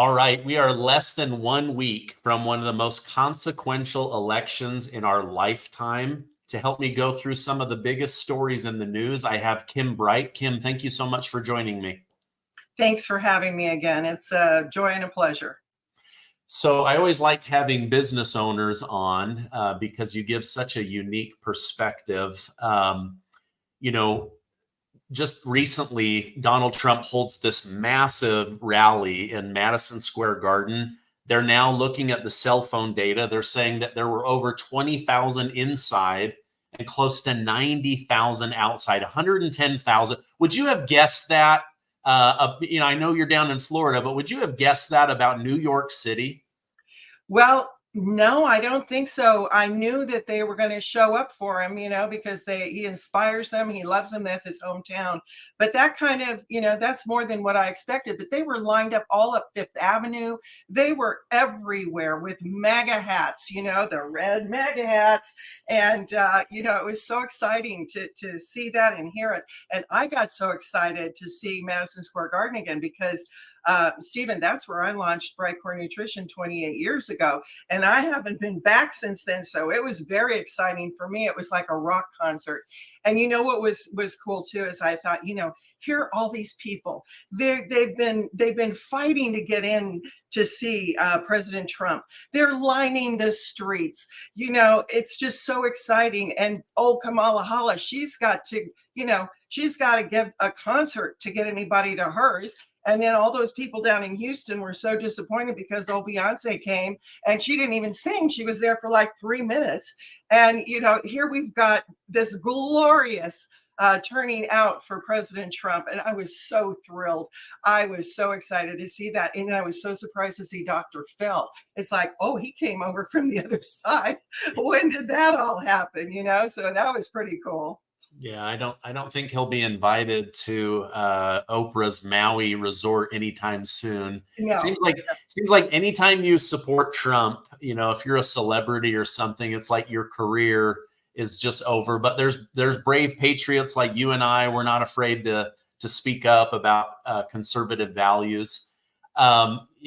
All right, we are less than 1 week from one of the most consequential elections in our lifetime. To help me go through some of the biggest stories in the news, I have Kim Bright. Kim, thank you so much for joining me. Thanks for having me again. It's a joy and a pleasure. So I always like having business owners on because you give such a unique perspective. Just recently, Donald Trump holds this massive rally in Madison Square Garden. They're now looking at the cell phone data. They're saying that there were over 20,000 inside and close to 90,000 outside, 110,000. Would you have guessed that? I know you're down in Florida, but would you have guessed that about New York City? Well, no, I don't think so. I knew that they were going to show up for him, because he inspires them. He loves them. That's his hometown. But that kind of, that's more than what I expected. But they were lined up all up Fifth Avenue. They were everywhere with MAGA hats, the red MAGA hats. And, it was so exciting to see that and hear it. And I got so excited to see Madison Square Garden again because Stephen, that's where I launched Bright Core Nutrition 28 years ago. And I haven't been back since then. So it was very exciting for me. It was like a rock concert. And what was cool too is I thought, here are all these people. They've been fighting to get in to see President Trump. They're lining the streets. It's just so exciting. And old Kamala Harris, she's got to give a concert to get anybody to hers. And then all those people down in Houston were so disappointed because old Beyonce came and she didn't even sing. She was there for like 3 minutes. And, here we've got this glorious turning out for President Trump. And I was so thrilled. I was so excited to see that. And I was so surprised to see Dr. Phil. It's like, oh, he came over from the other side. When did that all happen? So that was pretty cool. Yeah, I don't think he'll be invited to Oprah's Maui resort anytime soon. No. Seems like anytime you support Trump, if you're a celebrity or something, it's like your career is just over. But there's brave patriots like you and I. We're not afraid to speak up about conservative values.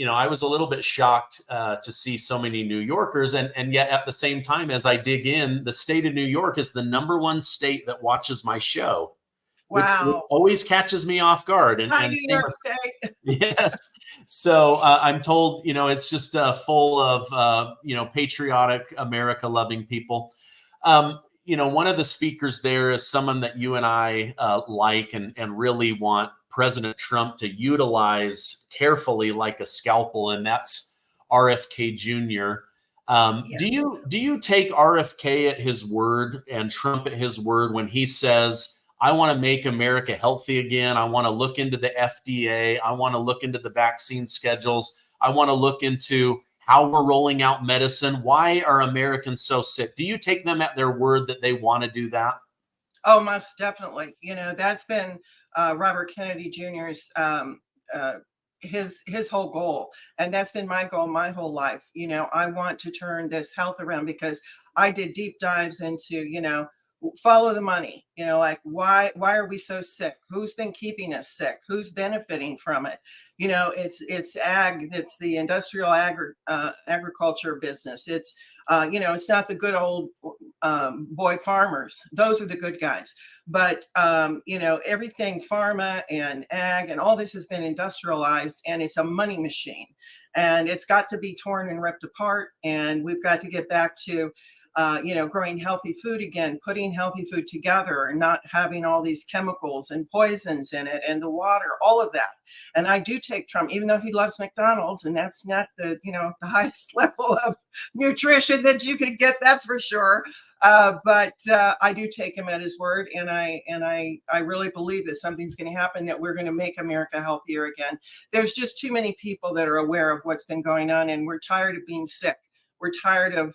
I was a little bit shocked to see so many New Yorkers. And yet at the same time, as I dig in, the state of New York is the #1 state that watches my show. Wow. Which always catches me off guard. Hi, New York State. Yes. So I'm told, it's just full of, patriotic, America-loving people. One of the speakers there is someone that you and I like and really want President Trump to utilize carefully like a scalpel, and that's RFK Jr. Yes. Do you take RFK at his word and Trump at his word when he says, I want to make America healthy again. I want to look into the FDA. I want to look into the vaccine schedules. I want to look into how we're rolling out medicine. Why are Americans so sick? Do you take them at their word that they want to do that? Oh, most definitely. That's been Robert Kennedy Jr.'s his whole goal. And that's been my goal my whole life. I want to turn this health around because I did deep dives into, follow the money, like why are we so sick? Who's been keeping us sick? Who's benefiting from it? It's ag, it's the industrial agriculture business. It's it's not the good old boy farmers. Those are the good guys. But everything pharma and ag and all this has been industrialized, and it's a money machine, and it's got to be torn and ripped apart. And we've got to get back to growing healthy food again, putting healthy food together and not having all these chemicals and poisons in it and the water, all of that. And I do take Trump, even though he loves McDonald's, and that's not the highest level of nutrition that you could get, that's for sure. But I do take him at his word, and I really believe that something's going to happen, that we're going to make America healthier again. There's just too many people that are aware of what's been going on, and we're tired of being sick. We're tired of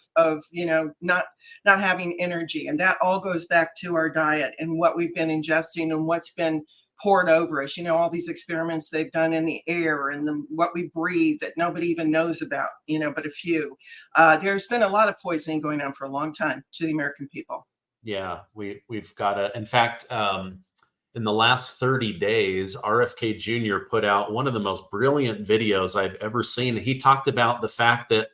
not having energy, and that all goes back to our diet and what we've been ingesting and what's been poured over us. All these experiments they've done in the air and what we breathe that nobody even knows about, but a few. There's been a lot of poisoning going on for a long time to the American people. Yeah, we've got to. In fact, in the last 30 days, RFK Jr. put out one of the most brilliant videos I've ever seen. He talked about the fact that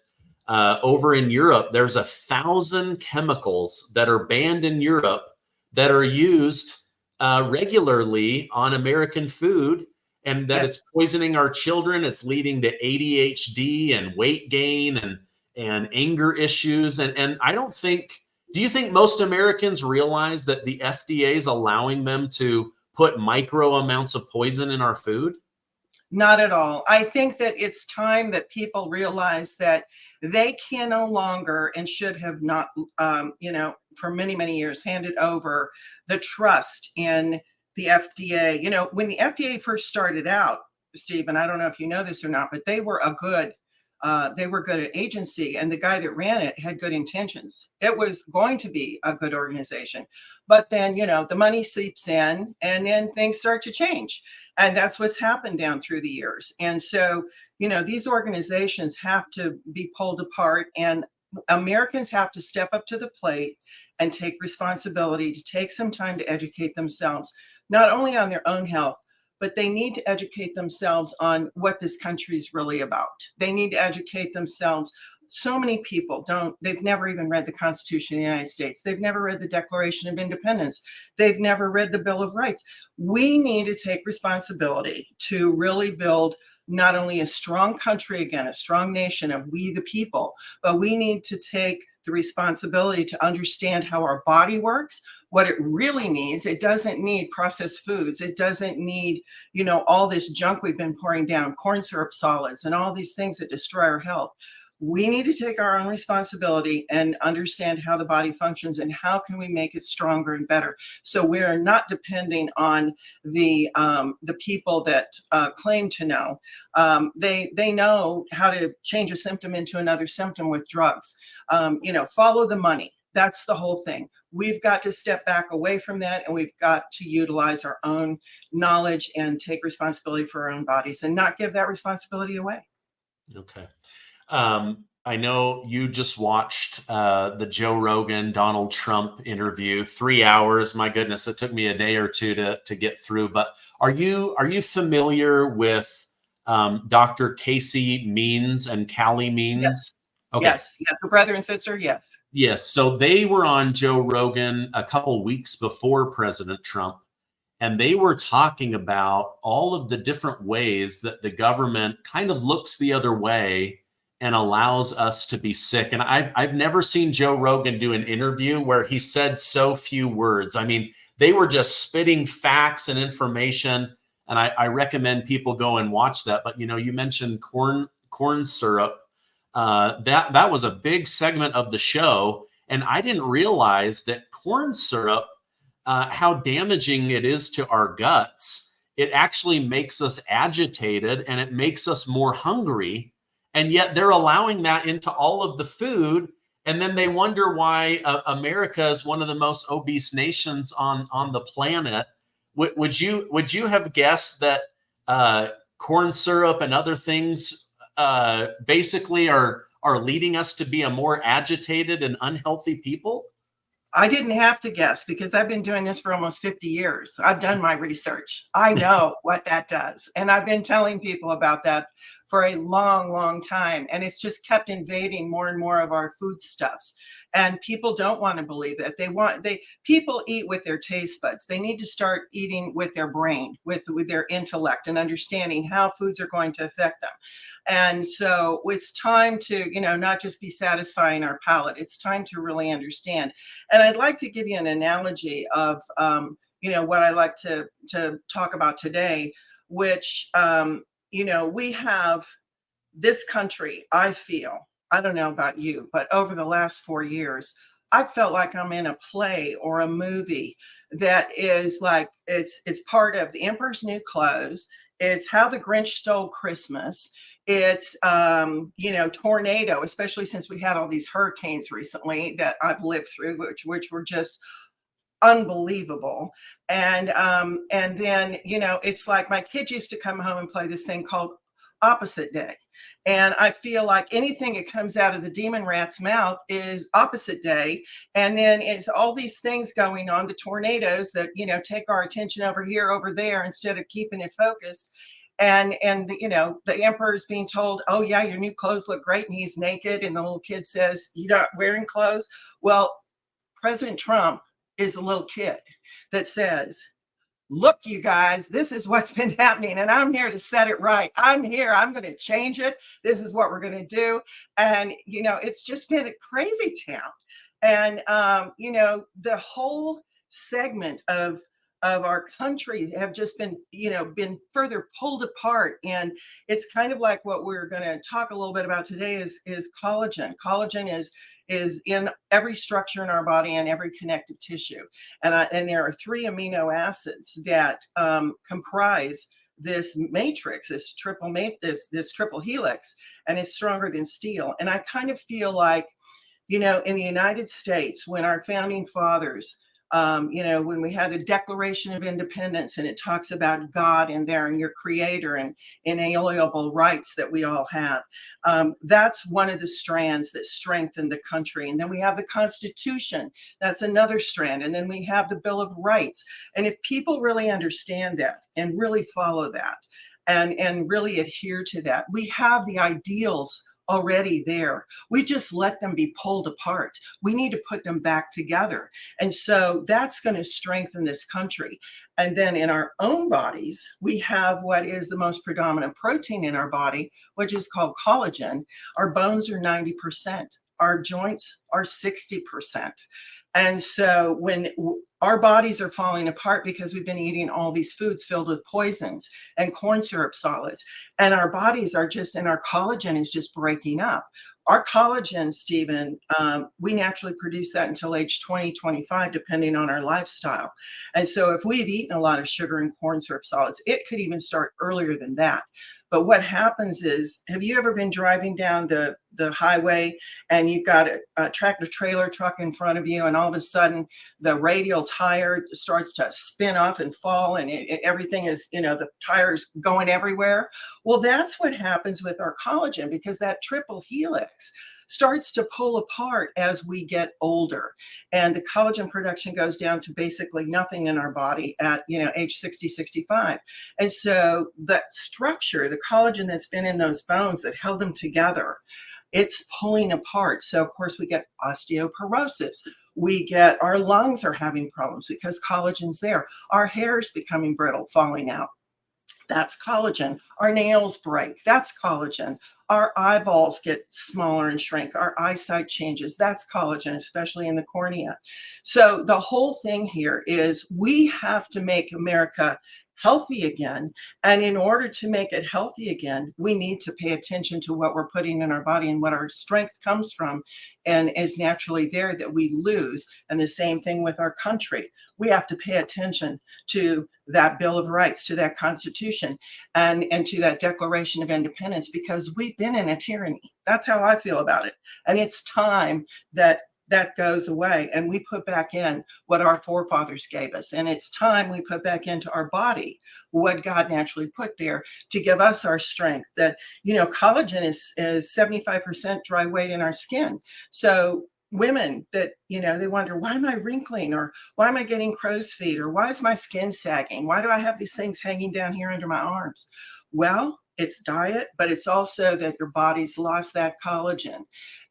over in Europe, there's 1,000 chemicals that are banned in Europe that are used regularly on American food, and that it's poisoning our children. It's leading to ADHD and weight gain and anger issues. And I don't think, do you think most Americans realize that the FDA is allowing them to put micro amounts of poison in our food? Not at all. I think that it's time that people realize that they can no longer and should have not, for many, many years handed over the trust in the FDA. When the FDA first started out, Stephen, I don't know if you know this or not, but they were good at agency, and the guy that ran it had good intentions. It was going to be a good organization, but then, the money seeps in and then things start to change. And that's what's happened down through the years. And so, these organizations have to be pulled apart, and Americans have to step up to the plate and take responsibility to take some time to educate themselves, not only on their own health, but they need to educate themselves on what this country is really about. They need to educate themselves. So many people they've never even read the Constitution of the United States. They've never read the Declaration of Independence. They've never read the Bill of Rights. We need to take responsibility to really build not only a strong country again, a strong nation of we the people, but we need to take the responsibility to understand how our body works, what it really needs. It doesn't need processed foods. It doesn't need, all this junk we've been pouring down, corn syrup solids, and all these things that destroy our health. We need to take our own responsibility and understand how the body functions and how can we make it stronger and better. So we're not depending on the people that claim to know. They know how to change a symptom into another symptom with drugs. Follow the money. That's the whole thing. We've got to step back away from that, and we've got to utilize our own knowledge and take responsibility for our own bodies and not give that responsibility away. Okay. I know you just watched the Joe Rogan, Donald Trump interview, 3 hours. My goodness, it took me a day or two to get through. But are you familiar with Dr. Casey Means and Callie Means? Yes. Okay. Yes, the brother and sister, yes. Yes. So they were on Joe Rogan a couple weeks before President Trump, and they were talking about all of the different ways that the government kind of looks the other way and allows us to be sick. And I've never seen Joe Rogan do an interview where he said so few words. I mean, they were just spitting facts and information. And I recommend people go and watch that. But, you mentioned corn syrup. That was a big segment of the show. And I didn't realize that corn syrup, how damaging it is to our guts. It actually makes us agitated and it makes us more hungry. And yet they're allowing that into all of the food. And then they wonder why America is one of the most obese nations on the planet. Would you have guessed that corn syrup and other things basically are leading us to be a more agitated and unhealthy people? I didn't have to guess because I've been doing this for almost 50 years. I've done my research. I know what that does. And I've been telling people about that for a long, long time. And it's just kept invading more and more of our foodstuffs. And people don't want to believe that. People eat with their taste buds. They need to start eating with their brain, with their intellect, and understanding how foods are going to affect them. And so it's time to, not just be satisfying our palate. It's time to really understand. And I'd like to give you an analogy of, what I like to talk about today, which, we have this country, I feel, I don't know about you, but over the last 4 years, I felt like I'm in a play or a movie that is like, it's part of The Emperor's New Clothes. It's How the Grinch Stole Christmas. It's, tornado, especially since we had all these hurricanes recently that I've lived through, which were just unbelievable. And then, it's like my kids used to come home and play this thing called opposite day. And I feel like anything that comes out of the demon rat's mouth is opposite day. And then it's all these things going on, the tornadoes that, take our attention over here, over there, instead of keeping it focused. And the emperor's being told, oh yeah, your new clothes look great, and he's naked, and the little kid says, you're not wearing clothes. Well, President Trump is a little kid that says, look, you guys, this is what's been happening, and I'm here to set it right. I'm here. I'm going to change it. This is what we're going to do. And, it's just been a crazy town. And, the whole segment of our country have just been, been further pulled apart. And it's kind of like what we're going to talk a little bit about today is collagen. Collagen is in every structure in our body and every connective tissue. And there are 3 amino acids that comprise this matrix, this triple helix, and it's stronger than steel. And I kind of feel like, in the United States, when our founding fathers, when we had the Declaration of Independence, and it talks about God in there and your creator and inalienable rights that we all have. That's one of the strands that strengthen the country. And then we have the Constitution. That's another strand. And then we have the Bill of Rights. And if people really understand that and really follow that and really adhere to that, we have the ideals already there. We just let them be pulled apart. We need to put them back together. And so that's going to strengthen this country. And then in our own bodies, we have what is the most predominant protein in our body, which is called collagen. Our bones are 90%. Our joints are 60%. And so when our bodies are falling apart because we've been eating all these foods filled with poisons and corn syrup solids, and our bodies are and our collagen is just breaking up. Our collagen, Stephen, we naturally produce that until age 20, 25, depending on our lifestyle. And so if we've eaten a lot of sugar and corn syrup solids, it could even start earlier than that. But what happens is, have you ever been driving down the highway and you've got a tractor trailer truck in front of you, and all of a sudden the radial tire starts to spin off and fall, and everything is, the tire's going everywhere? Well, that's what happens with our collagen, because that triple helix starts to pull apart as we get older, and the collagen production goes down to basically nothing in our body at age 60, 65. And so that structure, the collagen that's been in those bones that held them together, it's pulling apart. So of course we get osteoporosis. We get, our lungs are having problems because collagen's there. Our hair's becoming brittle, falling out. That's collagen. Our nails break. That's collagen. Our eyeballs get smaller and shrink. Our eyesight changes. That's collagen, especially in the cornea. So the whole thing here is we have to make America healthy again. And in order to make it healthy again, we need to pay attention to what we're putting in our body and what our strength comes from and is naturally there that we lose. And the same thing with our country. We have to pay attention to that Bill of Rights, to that Constitution, and to that Declaration of Independence, because we've been in a tyranny. That's how I feel about it. And it's time that goes away and we put back in what our forefathers gave us. And it's time we put back into our body what God naturally put there to give us our strength. That, collagen is 75% dry weight in our skin. So women that, they wonder, why am I wrinkling, or why am I getting crow's feet, or why is my skin sagging? Why do I have these things hanging down here under my arms? Well, it's diet, but it's also that your body's lost that collagen.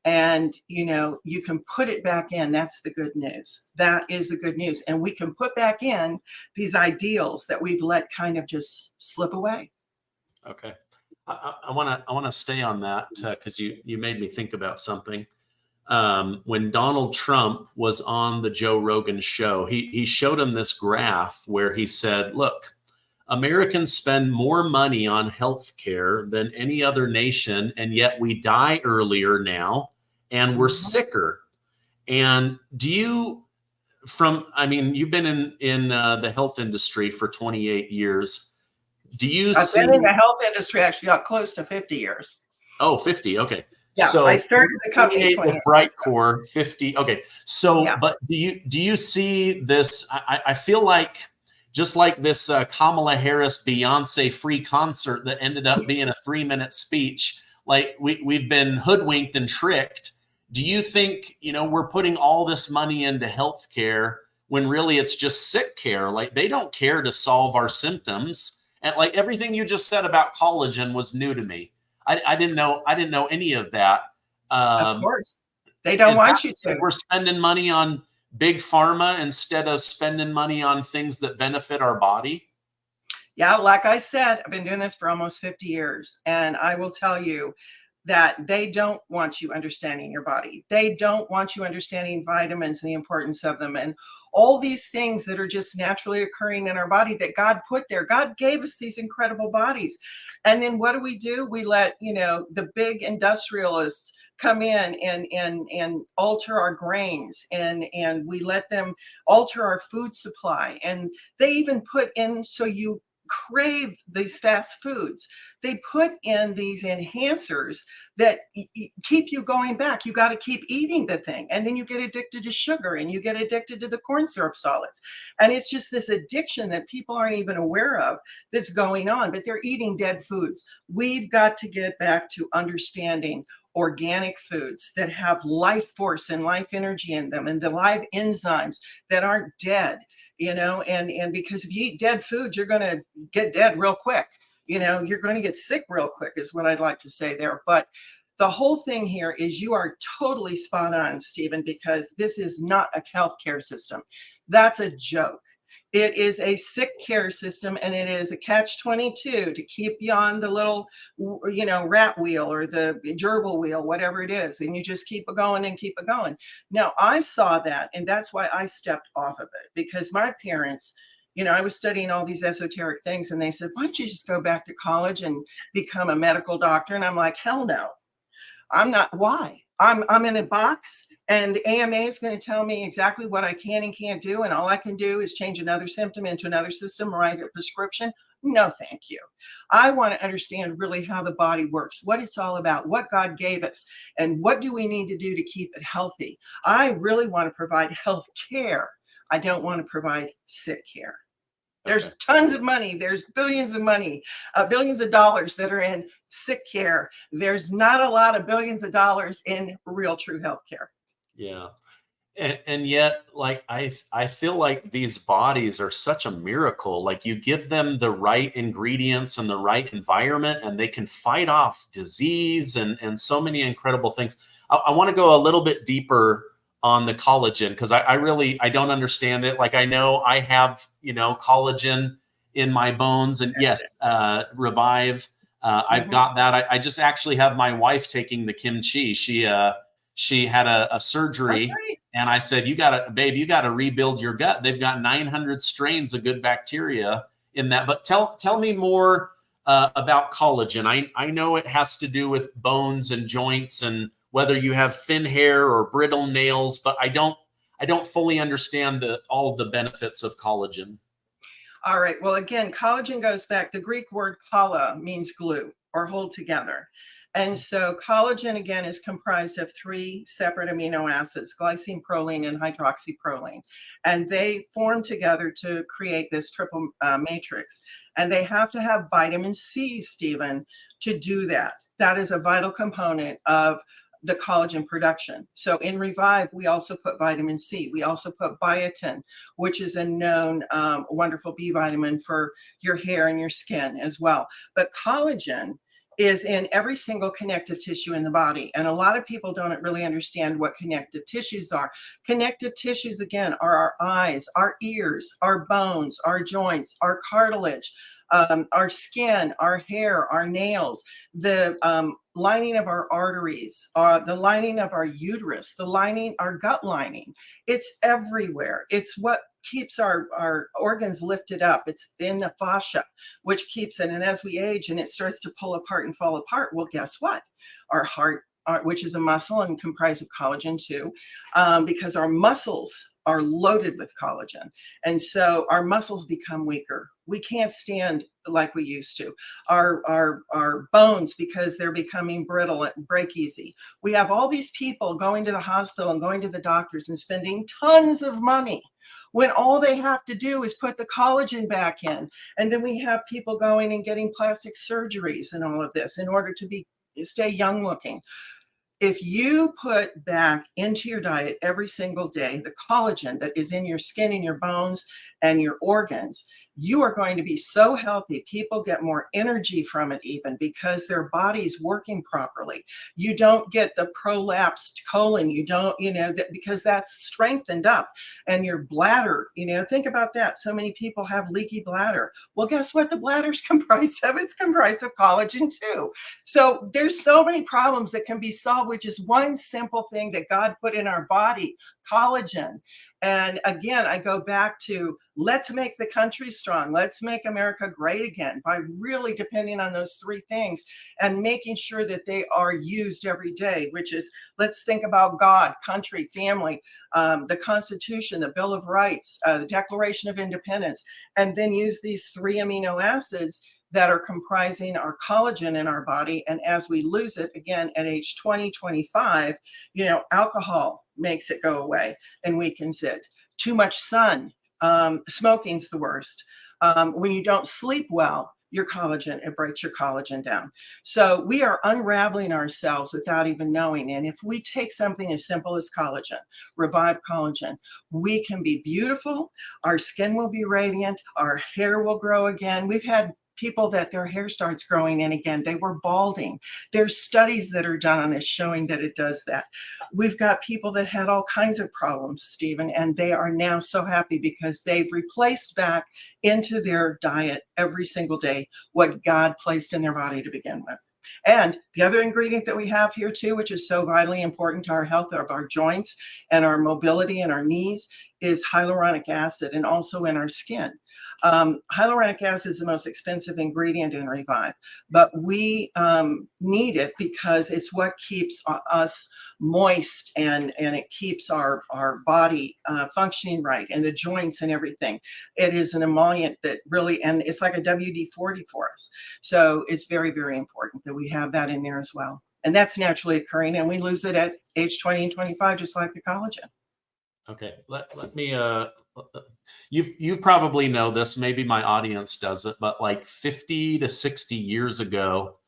And, you can put it back in. That's the good news. That is the good news. And we can put back in these ideals that we've let kind of just slip away. Okay. I want to stay on that because you made me think about something. When Donald Trump was on the Joe Rogan show, he showed him this graph where he said, look, Americans spend more money on healthcare than any other nation, and yet we die earlier now and we're sicker. And you've been in the health industry for 28 years. I've been in the health industry actually got close to 50 years. Oh, 50. Okay. Yeah, so I started the company with BrightCore 50. Okay. So, yeah. But do you see this? I feel like just like this Kamala Harris Beyonce free concert that ended up being a 3-minute speech. Like we've been hoodwinked and tricked. Do you think, we're putting all this money into healthcare when really it's just sick care? Like they don't care to solve our symptoms. And like everything you just said about collagen was new to me. I didn't know any of that. Of course, they don't want you to. Because we're spending money on big pharma instead of spending money on things that benefit our body? Yeah, like I said, I've been doing this for almost 50 years, and I will tell you that they don't want you understanding your body. They don't want you understanding vitamins and the importance of them and all these things that are just naturally occurring in our body that God put there. God gave us these incredible bodies. And then what do? We let, the big industrialists come in and alter our grains, and we let them alter our food supply. And they even put in, so you crave these fast foods, they put in these enhancers that keep you going back. You got to keep eating the thing, and then you get addicted to sugar, and you get addicted to the corn syrup solids, and it's just this addiction that people aren't even aware of that's going on, but they're eating dead foods. We've got to get back to understanding organic foods that have life force and life energy in them, and the live enzymes that aren't dead. And because if you eat dead food, you're going to get dead real quick. You're going to get sick real quick is what I'd like to say there. But the whole thing here is you are totally spot on, Stephen, because this is not a healthcare system. That's a joke. It is a sick care system, and it is a catch-22 to keep you on the little, rat wheel or the gerbil wheel, whatever it is. And you just keep it going and keep it going. Now, I saw that, and that's why I stepped off of it, because my parents, I was studying all these esoteric things, and they said, why don't you just go back to college and become a medical doctor? And I'm like, hell no, I'm not. Why? I'm in a box, and AMA is going to tell me exactly what I can and can't do. And all I can do is change another symptom into another system, write a prescription. No, thank you. I want to understand really how the body works, what it's all about, what God gave us, and what do we need to do to keep it healthy. I really want to provide health care. I don't want to provide sick care. There's tons of money. There's billions of money, billions of dollars that are in sick care. There's not a lot of billions of dollars in real, true health care. Yeah. And yet, like, I feel like these bodies are such a miracle. Like you give them the right ingredients and the right environment, and they can fight off disease and so many incredible things. I want to go a little bit deeper on the collagen, because I don't understand it. Like I know I have, collagen in my bones, and yes, Revive. I've got that. I just actually have my wife taking the kimchi. She had a surgery, and I said, you got to rebuild your gut. They've got 900 strains of good bacteria in that. But tell me more about collagen. I know it has to do with bones and joints and whether you have thin hair or brittle nails, but I don't fully understand all the benefits of collagen. All right. Well, again, collagen goes back. The Greek word kala means glue or hold together. And so collagen, again, is comprised of 3 separate amino acids, glycine, proline, and hydroxyproline. And they form together to create this triple matrix. And they have to have vitamin C, Stephen, to do that. That is a vital component of the collagen production. So in Revive, we also put vitamin C. We also put biotin, which is a known wonderful B vitamin for your hair and your skin as well. But collagen is in every single connective tissue in the body. And a lot of people don't really understand what connective tissues are. Connective tissues, again, are our eyes, our ears, our bones, our joints, our cartilage, our skin, our hair, our nails, the lining of our arteries, the lining of our uterus, our gut lining. It's everywhere. It's what keeps our organs lifted up. It's in the fascia, which keeps it. And as we age and it starts to pull apart and fall apart, well, guess what? Our heart, which is a muscle and comprised of collagen too, because our muscles are loaded with collagen. And so our muscles become weaker. We can't stand like we used to. Our bones, because they're becoming brittle and break easy. We have all these people going to the hospital and going to the doctors and spending tons of money when all they have to do is put the collagen back in. And then we have people going and getting plastic surgeries and all of this in order to stay young looking. If you put back into your diet every single day the collagen that is in your skin and your bones and your organs, you are going to be so healthy. People get more energy from it, even because their body's working properly. You don't get the prolapsed colon. You don't, because that's strengthened up. And your bladder, think about that. So many people have leaky bladder. Well, guess what the bladder's comprised of? It's comprised of collagen too. So there's so many problems that can be solved with just one simple thing that God put in our body, collagen. And again, I go back to, let's make the country strong. Let's make America great again by really depending on those three things and making sure that they are used every day, which is, let's think about God, country, family, the Constitution, the Bill of Rights, the Declaration of Independence, and then use these 3 amino acids that are comprising our collagen in our body. And as we lose it, again, at age 20, 25, alcohol makes it go away and weakens it. Too much sun, smoking's the worst. When you don't sleep well, it breaks your collagen down. So we are unraveling ourselves without even knowing. And if we take something as simple as collagen, revive collagen, we can be beautiful. Our skin will be radiant. Our hair will grow again. We've had people that their hair starts growing in again. They were balding. There's studies that are done on this showing that it does that. We've got people that had all kinds of problems, Stephen, and they are now so happy because they've replaced back into their diet every single day what God placed in their body to begin with. And the other ingredient that we have here too, which is so vitally important to our health of our joints and our mobility and our knees, is hyaluronic acid, and also in our skin. Hyaluronic acid is the most expensive ingredient in Revive, but we need it because it's what keeps us moist and it keeps our body functioning right, and the joints and everything. It is an emollient that really, and it's like a WD-40 for us. So it's very, very important that we have that in there as well. And that's naturally occurring, and we lose it at age 20 and 25, just like the collagen. Okay, let me you probably know this, maybe my audience doesn't, but like 50 to 60 years ago,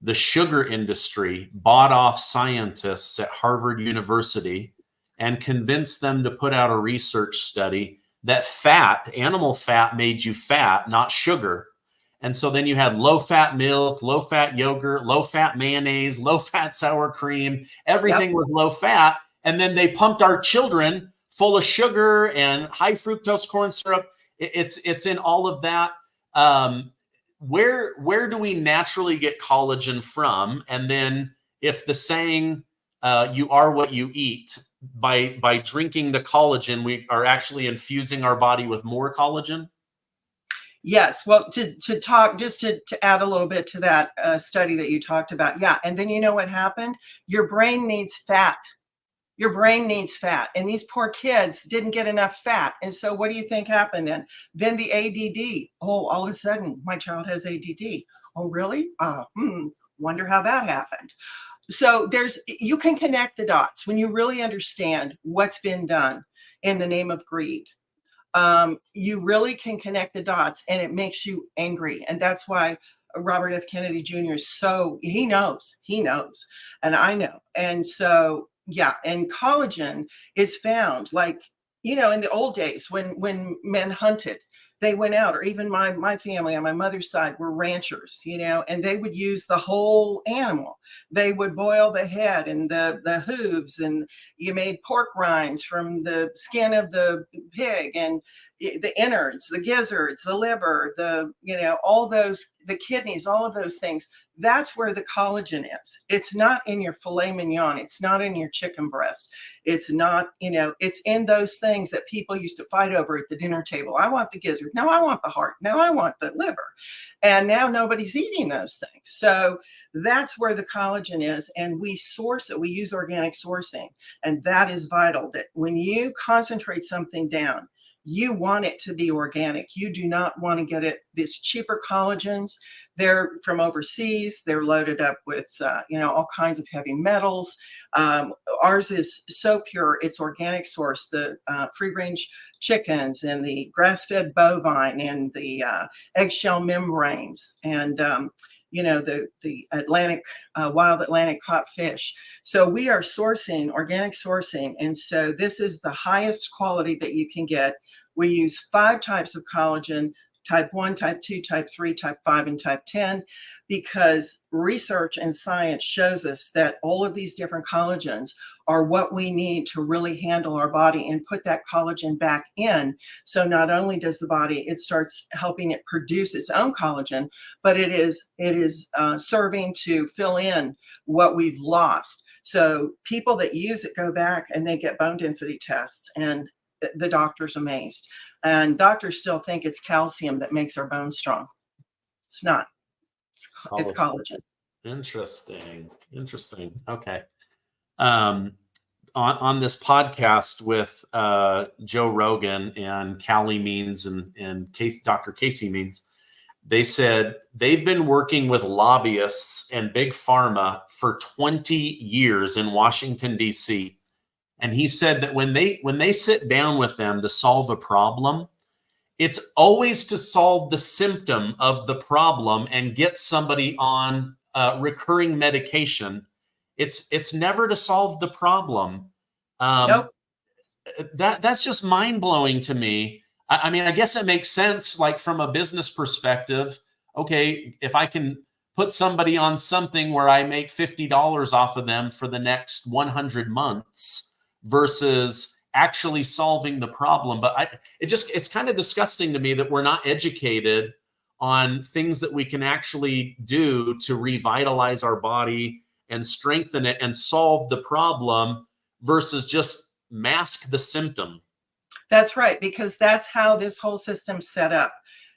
the sugar industry bought off scientists at Harvard University and convinced them to put out a research study that animal fat made you fat, not sugar. And so then you had low-fat milk, low-fat yogurt, low-fat mayonnaise, low-fat sour cream, everything was low-fat. And then they pumped our children full of sugar and high fructose corn syrup. It's in all of that. Where do we naturally get collagen from? And then if the saying, you are what you eat, by drinking the collagen, we are actually infusing our body with more collagen? Yes. Well, to talk, just to add a little bit to that study that you talked about. Yeah. And then you know what happened? Your brain needs fat. Your brain needs fat. And these poor kids didn't get enough fat. And so what do you think happened then? Then the ADD. Oh, all of a sudden, my child has ADD. Oh, really? Wonder how that happened. So you can connect the dots when you really understand what's been done in the name of greed. You really can connect the dots, and it makes you angry. And that's why Robert F. Kennedy Jr. is he knows, and I know. And so, yeah, and collagen is found in the old days when men hunted, they went out, or even my family on my mother's side were ranchers, and they would use the whole animal. They would boil the head and the hooves, and you made pork rinds from the skin of the pig, and the innards, the gizzards, the liver, the, all those, the kidneys, all of those things. That's where the collagen is. It's not in your filet mignon. It's not in your chicken breast. It's not, it's in those things that people used to fight over at the dinner table. I want the gizzard. No, I want the heart. No, I want the liver. And now nobody's eating those things. So that's where the collagen is. And we source it. We use organic sourcing. And that is vital, that when you concentrate something down, you want it to be organic. You do not want to get it, these cheaper collagens. They're from overseas. They're loaded up with, all kinds of heavy metals. Ours is so pure. It's organic source. The free range chickens and the grass-fed bovine and the eggshell membranes and, the Atlantic, wild Atlantic caught fish. So we are sourcing, organic sourcing. And so this is the highest quality that you can get. We use 5 types of collagen: type 1, type 2, type 3, type 5, and type 10, because research and science shows us that all of these different collagens are what we need to really handle our body and put that collagen back in. So not only does the body, it starts helping it produce its own collagen, but it is serving to fill in what we've lost. So people that use it go back and they get bone density tests, and the doctor's amazed. And doctors still think it's calcium that makes our bones strong. It's not. It's collagen. Interesting. Okay. On this podcast with Joe Rogan and Callie Means and Dr. Casey Means, they said they've been working with lobbyists and Big Pharma for 20 years in Washington, D.C. And he said that when they sit down with them to solve a problem, it's always to solve the symptom of the problem and get somebody on recurring medication. It's never to solve the problem. Nope. That's just mind-blowing to me. I mean, I guess it makes sense, like from a business perspective. Okay, if I can put somebody on something where I make $50 off of them for the next 100 months versus actually solving the problem. But it's kind of disgusting to me that we're not educated on things that we can actually do to revitalize our body and strengthen it and solve the problem versus just mask the symptom. That's right, because that's how this whole system's set up.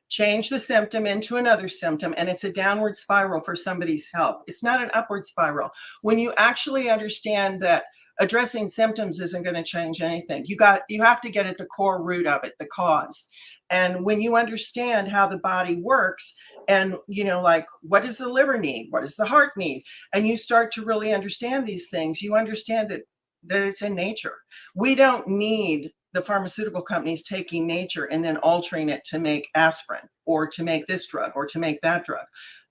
Change the symptom into another symptom, and it's a downward spiral for somebody's health. It's not an upward spiral. When you actually understand that addressing symptoms isn't going to change anything, you have to get at the core root of it, the cause. And when you understand how the body works, and like, what does the liver need? What does the heart need? And you start to really understand these things, you understand that it's in nature. We don't need the pharmaceutical companies taking nature and then altering it to make aspirin or to make this drug or to make that drug.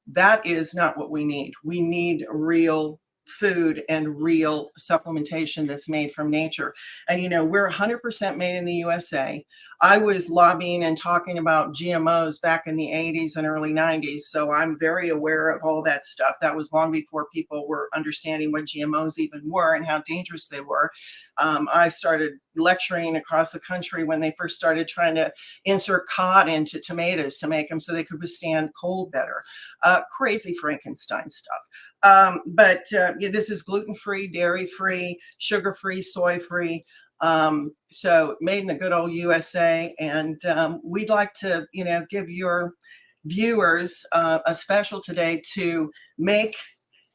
That is not what we need. We need real food and real supplementation that's made from nature. And we're 100% made in the USA. I was lobbying and talking about GMOs back in the 80s and early 90s, so I'm very aware of all that stuff. That was long before people were understanding what GMOs even were and how dangerous they were. I started lecturing across the country when they first started trying to insert cod into tomatoes to make them so they could withstand cold better. Crazy Frankenstein stuff. But this is gluten-free, dairy-free, sugar-free, soy-free. So made in the good old USA. And we'd like to, give your viewers a special today to make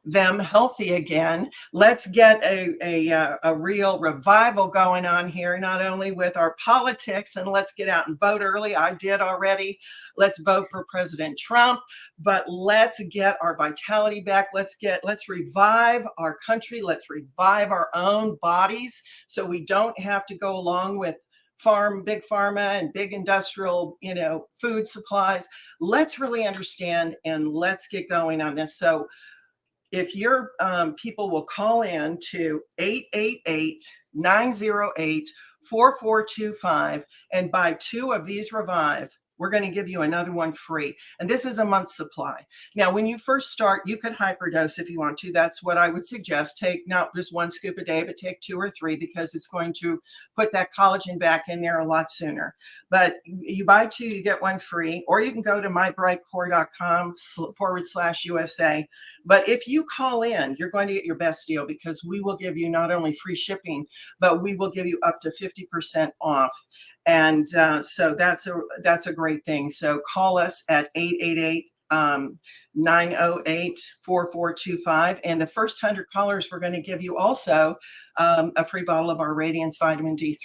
them healthy again. Let's get a real revival going on here, not only with our politics, and let's get out and vote early. I did already. Let's vote for President Trump, but let's get our vitality back. Let's revive our country. Let's revive our own bodies so we don't have to go along with big pharma and big industrial, food supplies. Let's really understand and let's get going on this. So if your people will call in to 888-908-4425 and buy 2 of these Revive we're going to give you another one free. And this is a month's supply. Now, when you first start, you could hyperdose if you want to. That's what I would suggest. Take not just 1 scoop a day, but take 2 or 3, because it's going to put that collagen back in there a lot sooner. But you buy 2, you get 1 free, or you can go to mybrightcore.com/USA. But if you call in, you're going to get your best deal, because we will give you not only free shipping, but we will give you up to 50% off. And so that's a great thing. So call us at 888-908-4425. And the first 100 callers, we're going to give you also a free bottle of our Radiance Vitamin D3.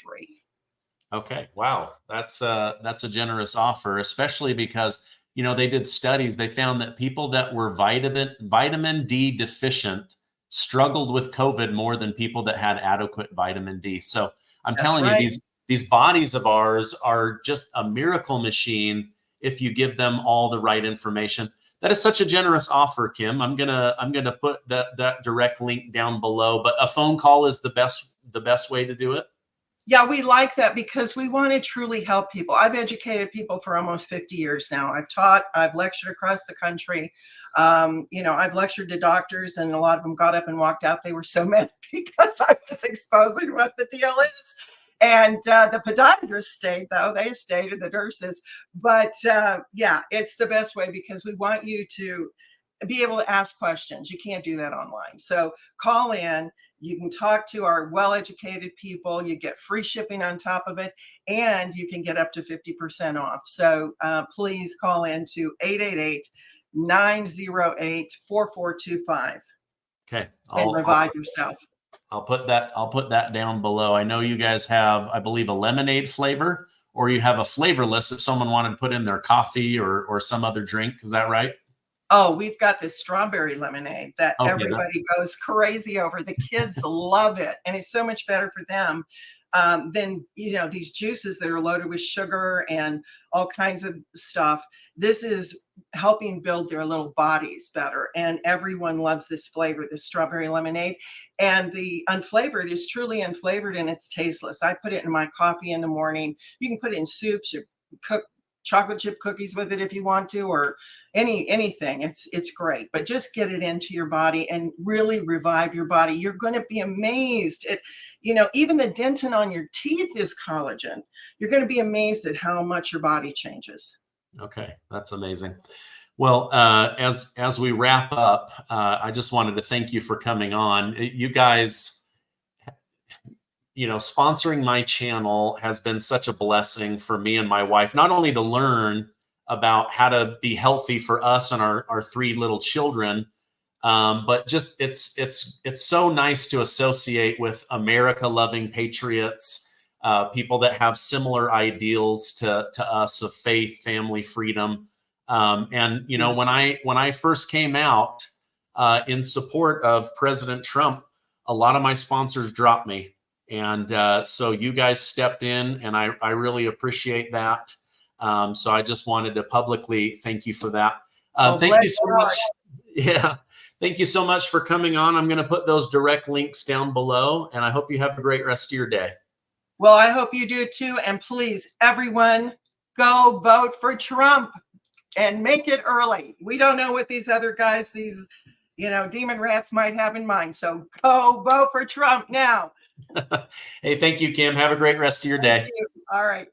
Okay. Wow. That's a generous offer, especially because, you know, they did studies. They found that people that were vitamin D deficient struggled with COVID more than people that had adequate vitamin D. So I'm telling you, these bodies of ours are just a miracle machine if you give them all the right information. That is such a generous offer, Kim. I'm gonna put that direct link down below. But a phone call is the best way to do it. Yeah, we like that because we want to truly help people. I've educated people for almost 50 years now. I've taught, I've lectured across the country. You know, I've lectured to doctors, and a lot of them got up and walked out. They were so mad because I was exposing what the deal is. And the podiatrists stayed, though. They stayed, and the nurses. But yeah, it's the best way, because we want you to be able to ask questions. You can't do that online. So call in. You can talk to our well-educated people. You get free shipping on top of it, and you can get up to 50% off. So please call in to 888-908-4425. Okay. And revive yourself. I'll put that down below. I know you guys have, I believe, a lemonade flavor, or you have a flavorless if someone wanted to put in their coffee or some other drink. Is that right? Oh, we've got this strawberry lemonade that everybody goes crazy over. The kids love it, and it's so much better for them than, you know, these juices that are loaded with sugar and all kinds of stuff. This is helping build their little bodies better, and everyone loves this flavor, this strawberry lemonade. And the unflavored is truly unflavored, and it's tasteless. I put it in my coffee in the morning. You can put it in soups, or cook chocolate chip cookies with it if you want to, or anything. It's great, but just get it into your body and really revive your body. You're going to be amazed at, you know, even the dentin on your teeth is collagen. You're going to be amazed at how much your body changes. Okay, that's amazing. Well, as we wrap up, I just wanted to thank you for coming on. You guys, you know, sponsoring my channel has been such a blessing for me and my wife, not only to learn about how to be healthy for us and our 3 little children, but just it's so nice to associate with America-loving patriots, people that have similar ideals to us of faith, family, freedom. And, you know, when I first came out in support of President Trump, a lot of my sponsors dropped me. And so you guys stepped in, and I really appreciate that. So I just wanted to publicly thank you for that. Thank you so much. Yeah. Thank you so much for coming on. I'm going to put those direct links down below, and I hope you have a great rest of your day. Well, I hope you do too. And please, everyone, go vote for Trump and make it early. We don't know what these other guys, these, you know, demon rats might have in mind. So go vote for Trump now. Hey, thank you, Kim. Have a great rest of your day. All right.